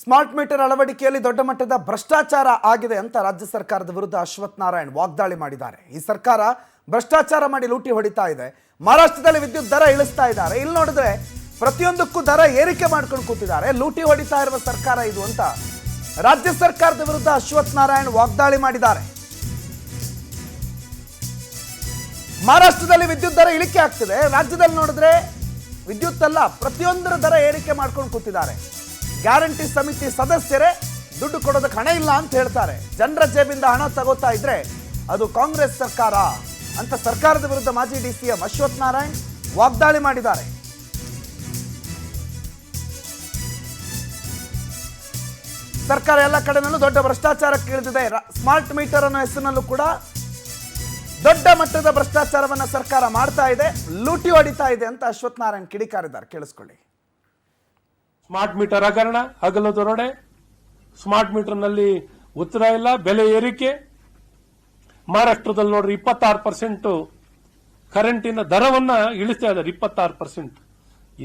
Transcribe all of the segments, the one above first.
Smart meter ಅಳವಡಿಕೆಯಲ್ಲಿ ದೊಡ್ಡ ಮಟ್ಟದ ಭ್ರಷ್ಟಾಚಾರ ಆಗಿದೆ ಅಂತ ರಾಜ್ಯ ಸರ್ಕಾರದ ವಿರುದ್ಧ ಅಶ್ವಥ್ ನಾರಾಯಣ್ ವಾಗ್ದಾಳಿ ಮಾಡಿದ್ದಾರೆ. ಈ ಸರ್ಕಾರ ಭ್ರಷ್ಟಾಚಾರ ಮಾಡಿ ಲೂಟಿ ಹೊಡಿತಾ ಇದೆ. ಮಹಾರಾಷ್ಟ್ರದಲ್ಲಿ ವಿದ್ಯುತ್ ದರ ಇಳಿಸ್ತಾ ಇದ್ದಾರೆ. ಇಲ್ಲಿ ನೋಡಿದ್ರೆ ಪ್ರತಿಯೊಂದಕ್ಕೂ ದರ ಏರಿಕೆ ಮಾಡ್ಕೊಂಡು ಕೂತಿದ್ದಾರೆ. ಲೂಟಿ ಹೊಡಿತಾ ಇರುವ ಸರ್ಕಾರ ಇದು ಅಂತ ರಾಜ್ಯ ಸರ್ಕಾರದ ವಿರುದ್ಧ ಅಶ್ವಥ್ ನಾರಾಯಣ್ ವಾಗ್ದಾಳಿ ಮಾಡಿದ್ದಾರೆ. ಮಹಾರಾಷ್ಟ್ರದಲ್ಲಿ ವಿದ್ಯುತ್ ದರ ಇಳಿಕೆ ಆಗ್ತಿದೆ, ರಾಜ್ಯದಲ್ಲಿ ನೋಡಿದ್ರೆ ವಿದ್ಯುತ್ ಅಲ್ಲ ಪ್ರತಿಯೊಂದರ ದರ ಏರಿಕೆ ಮಾಡ್ಕೊಂಡು ಕೂತಿದ್ದಾರೆ. ಗ್ಯಾರಂಟಿ ಸಮಿತಿ ಸದಸ್ಯರೇ ದುಡ್ಡು ಕೊಡೋದಕ್ಕೆ ಹಣ ಇಲ್ಲ ಅಂತ ಹೇಳ್ತಾರೆ. ಜನರ ಜೇಬಿಂದ ಹಣ ತಗೋತಾ ಇದ್ರೆ ಅದು ಕಾಂಗ್ರೆಸ್ ಸರ್ಕಾರ ಅಂತ ಸರ್ಕಾರದ ವಿರುದ್ಧ ಮಾಜಿ ಡಿಸಿಎಂ ಅಶ್ವಥ್ ನಾರಾಯಣ್ ವಾಗ್ದಾಳಿ ಮಾಡಿದ್ದಾರೆ. ಸರ್ಕಾರ ಎಲ್ಲ ಕಡೆನಲ್ಲೂ ದೊಡ್ಡ ಭ್ರಷ್ಟಾಚಾರಕ್ಕೆ ಇಳಿದಿದೆ. ಸ್ಮಾರ್ಟ್ ಮೀಟರ್ ಅನ್ನೋ ಹೆಸರಿನಲ್ಲೂ ಕೂಡ ದೊಡ್ಡ ಮಟ್ಟದ ಭ್ರಷ್ಟಾಚಾರವನ್ನ ಸರ್ಕಾರ ಮಾಡ್ತಾ ಇದೆ, ಲೂಟಿ ಹೊಡಿತಾ ಇದೆ ಅಂತ ಅಶ್ವಥ್ ನಾರಾಯಣ್ ಕಿಡಿಕಾರಿದ್ದಾರೆ. ಕೇಳಿಸ್ಕೊಳ್ಳಿ. ಸ್ಮಾರ್ಟ್ ಮೀಟರ್ ಹಗರಣ, ಹಗಲು ದರೋಡೆ, ಸ್ಮಾರ್ಟ್ ಮೀಟರ್ ನಲ್ಲಿ ಉತ್ತರ ಇಲ್ಲ, ಬೆಲೆ ಏರಿಕೆ. ಮಹಾರಾಷ್ಟ್ರದಲ್ಲಿ ನೋಡ್ರಿ 26% ಕರೆಂಟಿನ ದರವನ್ನ ಇಳಿಸ್ತಾ ಇದ್ದಾರೆ. 26%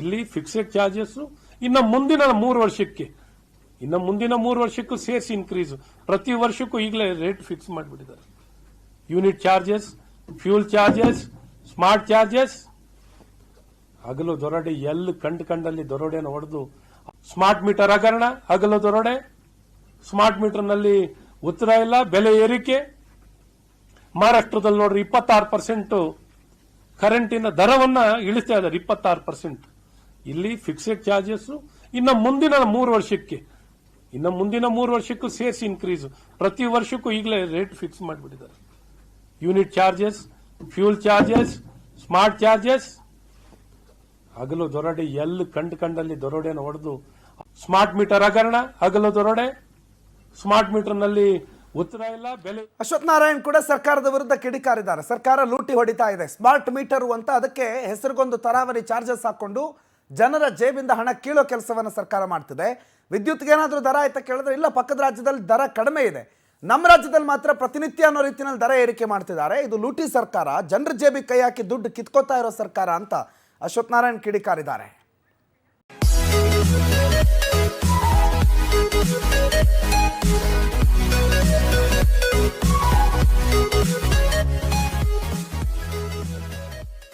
ಇಲ್ಲಿ ಫಿಕ್ಸೆಡ್ ಚಾರ್ಜಸ್. ಇನ್ನು ಮುಂದಿನ 3 ವರ್ಷಕ್ಕೂ ಸೇರ್ಸಿ ಇನ್ಕ್ರೀಸ್. ಪ್ರತಿ ವರ್ಷಕ್ಕೂ ಈಗಲೇ ರೇಟ್ ಫಿಕ್ಸ್ ಮಾಡಿಬಿಟ್ಟಿದ್ದಾರೆ. Unit charges, fuel charges, smart charges. ಹಗಲು ದೊರಡೆ ಎಲ್ಲಿ ಕಂಡಲ್ಲಿ ದೊರಡೆಯನ್ನು ಹೊಡೆದು ಸ್ಮಾರ್ಟ್ ಮೀಟರ್ ಹಗರಣ, ಹಗಲು ದೊರಡೆ, ಸ್ಮಾರ್ಟ್ ಮೀಟರ್ ನಲ್ಲಿ ಉತ್ತರ ಇಲ್ಲ, ಬೆಲೆ ಏರಿಕೆ. ಮಹಾರಾಷ್ಟ್ರದಲ್ಲಿ ನೋಡ್ರಿ 26% ಕರೆಂಟಿನ ದರವನ್ನ ಇಳಿಸ್ತಾ ಇದ್ದಾರೆ. 26% ಇಲ್ಲಿ ಫಿಕ್ಸೆಡ್ ಚಾರ್ಜಸ್. ಇನ್ನು ಮುಂದಿನ 3 ವರ್ಷಕ್ಕೂ ಸೇರ್ಸಿ ಇನ್ಕ್ರೀಸ್. ಪ್ರತಿ ವರ್ಷಕ್ಕೂ ಈಗಲೇ ರೇಟ್ ಫಿಕ್ಸ್ ಮಾಡಿಬಿಟ್ಟಿದ್ದಾರೆ. Unit charges, fuel charges, smart charges. ಹಗಲು ದೊರಡೆ ಎಲ್ಲಿ ಕಂಡಲ್ಲಿ ದೊರಡೆಯನ್ನು ಹೊಡೆದು ಸ್ಮಾರ್ಟ್ ಮೀಟರ್ ಹಗರಣ, ಹಗಲು ದೊರಡೆ, ಸ್ಮಾರ್ಟ್ ಮೀಟರ್ ನಲ್ಲಿ ಉತ್ತರ ಇಲ್ಲ, ಬೆಲೆ. ಅಶ್ವಥ್ ನಾರಾಯಣ್ ಕೂಡ ಸರ್ಕಾರದ ವಿರುದ್ಧ ಕಿಡಿಕಾರಿದ್ದಾರೆ. ಸರ್ಕಾರ ಲೂಟಿ ಹೊಡಿತಾ ಇದೆ. ಸ್ಮಾರ್ಟ್ ಮೀಟರ್ ಅಂತ ಅದಕ್ಕೆ ಹೆಸರಿಗೊಂದು ತರಾವರಿ ಚಾರ್ಜಸ್ ಹಾಕೊಂಡು ಜನರ ಜೇಬಿಂದ ಹಣ ಕೀಳೋ ಕೆಲಸವನ್ನು ಸರ್ಕಾರ ಮಾಡ್ತಿದೆ. ವಿದ್ಯುತ್ಗೆ ಏನಾದರೂ ದರ ಆಯ್ತಾ ಕೇಳಿದ್ರೆ ಇಲ್ಲ, ಪಕ್ಕದ ರಾಜ್ಯದಲ್ಲಿ ದರ ಕಡಿಮೆ ಇದೆ, ನಮ್ಮ ರಾಜ್ಯದಲ್ಲಿ ಮಾತ್ರ ಪ್ರತಿನಿತ್ಯ ಅನ್ನೋ ರೀತಿಯಲ್ಲಿ ದರ ಏರಿಕೆ ಮಾಡ್ತಿದ್ದಾರೆ. ಇದು ಲೂಟಿ ಸರ್ಕಾರ, ಜನರ ಜೇಬಿಗೆ ಕೈ ಹಾಕಿ ದುಡ್ಡು ಕಿತ್ಕೋತಾ ಇರೋ ಸರ್ಕಾರ ಅಂತ ಅಶ್ವಥ್ ನಾರಾಯಣ್ ಕಿಡಿಕಾರಿದ್ದಾರೆ.